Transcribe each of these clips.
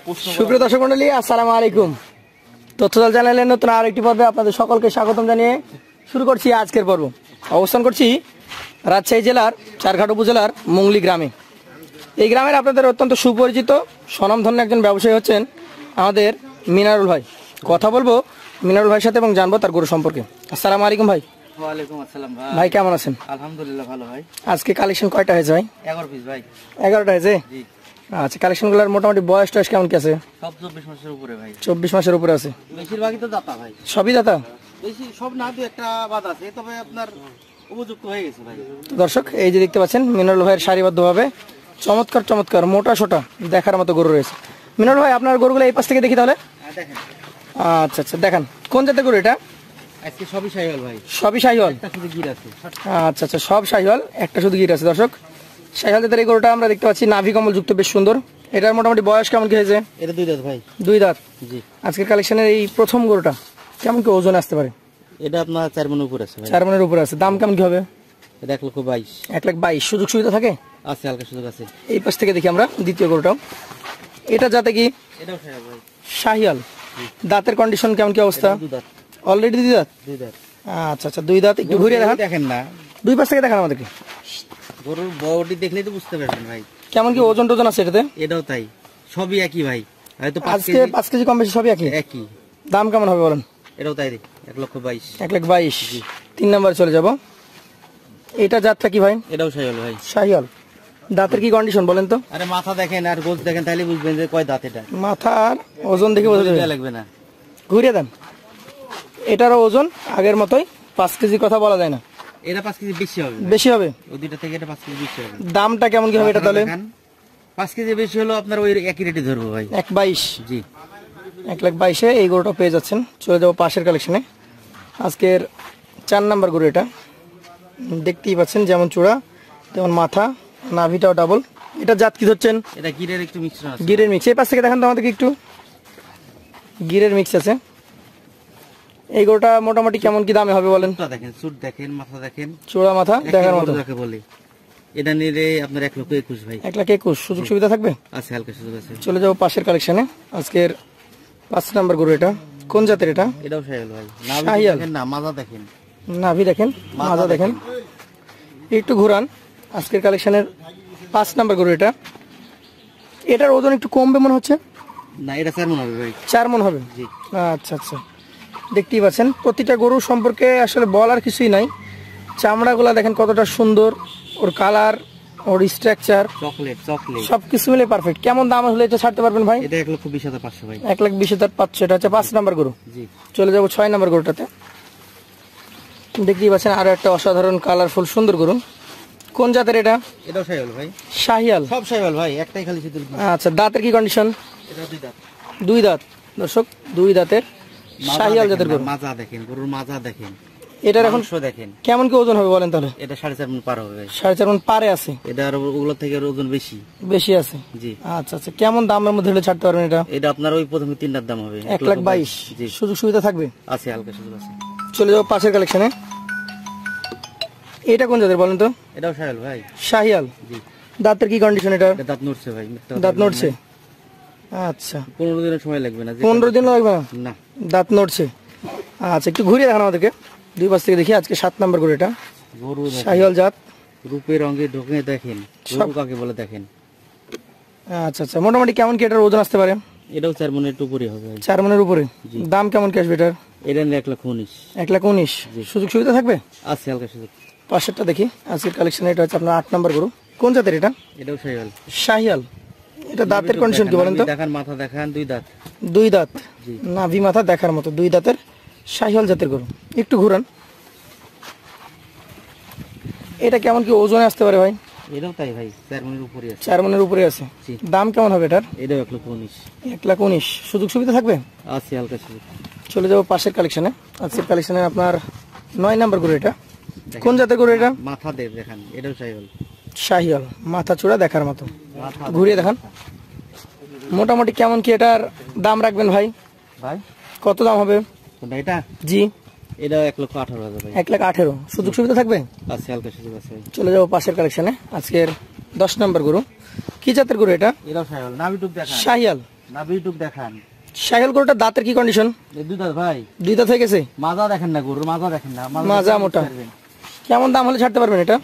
সুপ্রিয় দর্শক মণ্ডলী, আসসালামু আলাইকুম। তথ্যদল চ্যানেলের নতুন আরেকটি পর্বে আপনাদের সকলকে স্বাগতম জানিয়ে শুরু করছি আজকের পর্ব। অবস্থান করছি রাজশাহী জেলার চারঘাট উপজেলার মুংলি গ্রামে। এই গ্রামের আপনাদের অত্যন্ত সুপরিচিত স্বনামধন্য একজন ব্যবসায়ী হচ্ছেন আমাদের মিনারুল ভাই। কথা বলবো মিনারুল ভাইয়ের সাথে এবং জানবো তার গরু সম্পর্কে। আসসালামু আলাইকুম ভাই। ওয়ালাইকুম আসসালাম ভাই। ভাই কেমন আছেন? আলহামদুলিল্লাহ ভালো ভাই। আজকে কালেকশন কয়টা হয়েছে ভাই? 11 পিস ভাই। 11টা হয়েছে। জি। আচ্ছা, কালেকশনগুলোর মোটামুটি বয়স টয়স কেমন কি আছে? সব 24 মাসের উপরে ভাই। 24 মাসের উপরে আছে। বেশিরভাগই তো দাতা ভাই। সবই দাতা? বেশি সব না, দু একটা বাদ আছে, তবে আপনার উপযুক্ত হয়ে গেছে ভাই। দর্শক এই যে দেখতে পাচ্ছেন মিনারুল ভাইয়ের সারিবদ্ধভাবে চমৎকার চমৎকার মোটা সোটা দেখার মতো গরু রয়েছে। মিনারুল ভাই, আপনার গরুগুলো এই পাশ থেকে দেখি তাহলে। দেখেন। আচ্ছা আচ্ছা, দেখান কোন জাতের গরু এটা? আজকে সবই শাহিওয়াল ভাই। সবই শাহিওয়াল? একটা শুধু গির আছে। আচ্ছা আচ্ছা, সব শাহিওয়াল, একটা শুধু গির আছে। দর্শক শাহিওয়াল জাতের এই গরুটা আমরা দেখতে পাচ্ছি নাভি কমল যুক্ত, বেশ সুন্দর। এটার মোটামুটি বয়স কেমন কি হয়েছে? এটা 2 দাঁত ভাই। 2 দাঁত। জি। আজকের কালেকশনের এই প্রথম গরুটা কেমন কি ওজন আসতে পারে? এটা আপনার 4 মনের উপরে আছে ভাই। 4 মনের উপরে আছে। দাম কেমন কি হবে? এটা 1,22,000। 1,22,000। সুযোগ সুবিধা থাকে? আছে, হালকা সুযোগ আছে। এই পাশ থেকে দেখি আমরা দ্বিতীয় গরুটাও। এটা যাতে কি? এটাও শাহিওয়াল ভাই। শাহিওয়াল। দাঁতের কন্ডিশন কেমন কি অবস্থা? 2 দাঁত। অলরেডি 2 দাঁত। 2 দাঁত। আচ্ছা আচ্ছা, 2 দাঁত। একটু ঘুরিয়ে দেখান। দেখেন না, দুই পাশ থেকে দেখান আমাদেরকে। গরুর বডি দেখলেই তো বুঝতে পারবেন ভাই কেমন কি ওজন টোজন আছে এটাতে? এটাও তাই, সবই একই ভাই। হয়তো আজকে 5 কেজি কম বেশি সবই একই। একই। দাম কেমন হবে বলেন? এটাও তাই, 1,22,000। 1,22,000। 3 নাম্বার চলে যাব। এটা জাতটা কি ভাই? এটাও শাহিওয়াল ভাই। শাহিওয়াল। দাঁতের কি কন্ডিশন বলেন তো? আরে মাথা দেখেন আর গোছ দেখেন, তাহলে বুঝবেন যে কয় দাঁত। এটা মাথার ওজন দেখে বোঝা যাবে। লাগবে না। ঘুরিয়ে দেন। এটারও ওজন আগের মতোই, 5 কেজি কথা বলা যায় না। এটা 5 কেজি বেশি হবে। বেশি হবে? ওই দুইটা থেকে এটা 5 কেজি বেশি হবে। দামটা কেমন কি হবে এটা তাহলে? 5 কেজি বেশি হলো আপনার ওই একই রেটে ধরবো ভাই। 1,22,000। জি। 1,22,000 এই গরুটা পেয়ে যাচ্ছেন। চলে যাবো পাশের কালেকশনে। আজকের 4 নাম্বার গরু এটা। দেখতেই পাচ্ছেন যেমন চূড়া তেমন মাথা, নাভিটাও ডাবল। এটা জাত কি ধরছেন? এটা গিরের একটু মিশ্রণ আছে। গিরের মিক্স। এই পাশ থেকে দেখান তো আমাদেরকে একটু। গিরের মিক্স আছে। এই গরুটা মোটামুটি কেমন কি দামে হবে বলেন? দেখেন, সুট দেখেন, মাথা দেখেন, চূড়া মাথা দেখার মতো যাকে বলে। এটা নিলে আপনার 1,21,000 ভাই। 1,21,000। সুযোগ সুবিধা থাকবে? আছে, হালকা সুযোগ আছে। চলে যাবো পাশের কালেকশনে। আজকের 5 নাম্বার গরু এটা। কোন জাতের এটা? এটাও শাহিওয়াল ভাই। শাহিওয়াল। দেখেন না, মাজা দেখেন, নাভি দেখেন, মাজা দেখেন। একটু ঘুরান। আজকের কালেকশনের 5 নাম্বার গরু এটা। এটার ওজন একটু কমবে মনে হচ্ছে। না, এটা 4 মণ হবে ভাই। 4 মণ হবে? জি। আচ্ছা আচ্ছা, দেখতেই পাচ্ছেন প্রতিটা গরু সম্পর্কে আসলে বলার কিছুই নাই। চামড়াগুলা দেখেন কতটা সুন্দর, ওর কালার, ওর স্ট্রাকচার, চকলেট সবকিছু মিলে পারফেক্ট। কেমন দাম হলে এটা ছাড়তে পারবেন ভাই? এটা 1,20,500 ভাই। 1,20,500। এটা হচ্ছে 5 নাম্বার গরু। জি। চলে যাবো 6 নাম্বার গরুটাতে। দেখতেই পাচ্ছেন আরো একটা অসাধারণ কালারফুল সুন্দর গরু। কোন জাতের এটা? এটাও শাহিওয়াল ভাই। শাহিওয়াল। সব শাহিওয়াল ভাই, একটাই খালি শুধু। আচ্ছা, দাঁতের কি কন্ডিশন? এটা 2 দাঁত। 2 দাঁত। দর্শক 2 দাঁতের শাহিওয়াল জাতের গরু। মাজা দেখেন, গরুর মাজা দেখেন। এটার এখন দেখেন কেমন কি ওজন হবে বলেন তাহলে? এটা 4.5 মণ পার হবে ভাই। 4.5 মণ পারে আছে? এটা আর ওগুলো থেকে ওজন বেশি। বেশি আছে? জি। আচ্ছা আচ্ছা, কেমন দামের মধ্যে হলে ছাড়তে পারবেন এটা? এটা আপনার ওই প্রথমে 3টার দাম হবে 1,22,000। জি। সুযোগ সুবিধা থাকবে? আছে, হালকা সুযোগ আছে। চলে যাবো পাশের কালেকশনে। এটা কোন জাতের বলেন তো? এটাও শাহিওয়াল ভাই। শাহিওয়াল। জি। দাঁতের কি কন্ডিশন এটা? দাঁত নড়ছে ভাই। দাঁত নড়ছে? আচ্ছা। 15 দিনের সময় লাগবে না। 15 দিন লাগবে না? না। দাঁত নড়ছে। আচ্ছা, একটু ঘুরিয়ে দেখান আমাদেরকে দুই পাশ থেকে দেখি। আজকে 7 নাম্বার গরু এটা। গরু শাহিওয়াল জাত। রূপে রঙে ঢোকে দেখেন, গরু কাকে বলে দেখেন। আচ্ছা আচ্ছা, মোটামুটি কেমন কি এটার ওজন আসতে পারে? এটাও 4 মণের উপরে হবে ভাই। 4 মণের উপরে? দাম কেমন কি আসবে এটার? এটা নিলে 1,19,000। 1,19,000। সুযোগ সুবিধা থাকবে? আছে, হালকা সুযোগ। পাশেরটা দেখি। আজকের কালেকশনে এটা হচ্ছে আপনার 8 নাম্বার গরু। কোন জাতের এটা? এটাও শাহিওয়াল। শাহিওয়াল। এটা দাঁতের কন্ডিশন কি বলেন তো? দেখান, মাথা দেখান, 2 দাঁত। 2 দাঁত। জি। নাভি মাথা দেখার মতো 2 দাঁতের শাহিওয়াল জাতের গরু। একটু ঘুরান। এটা কেমন কি ওজনে আসতে পারে ভাই? এটাও তাই ভাই, 4 মণের উপরে আছে। 4 মণের উপরে আছে? জি। দাম কেমন হবে এটার? এটাও 1,19,000। 1,19,000। সুযোগ সুবিধা থাকবে? আছে, হালকা সুযোগ। চলে যাবো পাশের কালেকশনে। আজকের কালেকশনে আপনার 9 নাম্বার গরু এটা। কোন জাতের গরু এটা? মাথা দেখান, এটাও শাহিওয়াল। শাহিওয়াল। মাথা চূড়া দেখার মতো। ঘুরিয়ে দেখান। মোটামুটি কেমন কি এটার দাম রাখবেন ভাই? ভাই কত দাম হবে এটা? জি, এটা 1,18,000 ভাই। 1,18,000। সুযোগ সুবিধা থাকবে? আছে, হালকা সুযোগ আছে। চলে যাবো পাশের কালেকশনে। আজকের 10 নম্বর গরু। কি জাতের গরু এটা? এটাও শাহিওয়াল। নাভি টুক দেখান। শাহিওয়াল। নাভিটুক দেখান। সাইকেল গরুটার দাঁতের কি কন্ডিশন? এই দুই দাঁত ভাই, দুই দাঁত হয়ে গেছে। মাজা দেখেন না গরুর, মাজা দেখেন না, মাজা মোটা। কেমন দাম হলে ছাড়তে পারবেন এটা?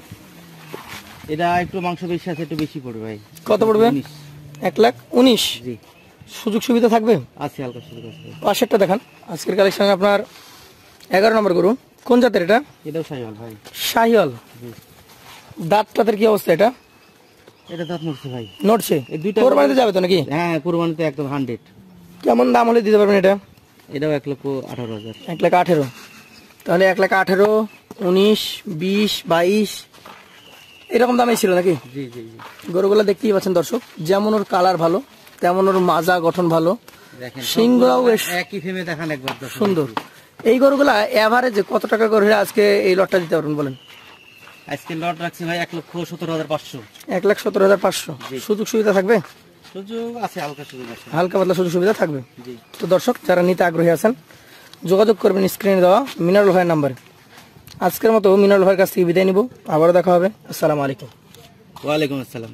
এটা একটু মাংস বেশি আছে, একটু বেশি পড়বে ভাই। কত পড়বে? 19,00,000। 1,19,000। জি, সুযোগ সুবিধা থাকবে? আছে হালকা সুযোগ আছে। পাশেরটা দেখান। আজকের কালেকশনে আপনার 11 নম্বর গরু। কোন জাতের এটা? এটাও শাহিওয়াল ভাই। শাহিওয়াল। জি, দাঁতটাতের কি অবস্থা এটা? এটা দাঁত নড়ছে ভাই। নড়ছে? এই দুইটা কোরবানিতে যাবে তো নাকি? হ্যাঁ, কুরবানিতে একদম 100। কেমন দাম হলে দিতে পারবেন এটা? এটাও 1,18,000। 1,18,000। তাহলে 1,18,000, 19, 20, 22 এরকম দামে ছিল নাকি? জি জি জি, গরুগুলো দেখতেই পাচ্ছেন দর্শক, যেমন ওর কালার ভালো তেমন ওর মাজা গঠন ভালো, দেখেন সিংগুলাও বেশ একই ফ্রেমে দেখান একবার দর্শক। সুন্দর। এই গরুগুলা এভারেজে কত টাকা করে হলে আজকে এই লটটা দিতে পারবেন বলেন? আজকে লট রাখছি ভাই 1,17,500। 1,17,500। সুযোগ সুবিধা থাকবে? সুযোগ আছে, হালকা সুযোগ আছে। হালকা পাতলা সুযোগ সুবিধা থাকবে। জি, তো দর্শক যারা নিতে আগ্রহী আছেন যোগাযোগ করবেন স্ক্রিনে দেওয়া মিনারুল ভাইয়ের নাম্বারে। আজকের মতো মিনারুল ভাইয়ের কাছ থেকে বিদায় নিব, আবারও দেখা হবে। আসসালামু আলাইকুম। ওয়ালাইকুম আসসালাম।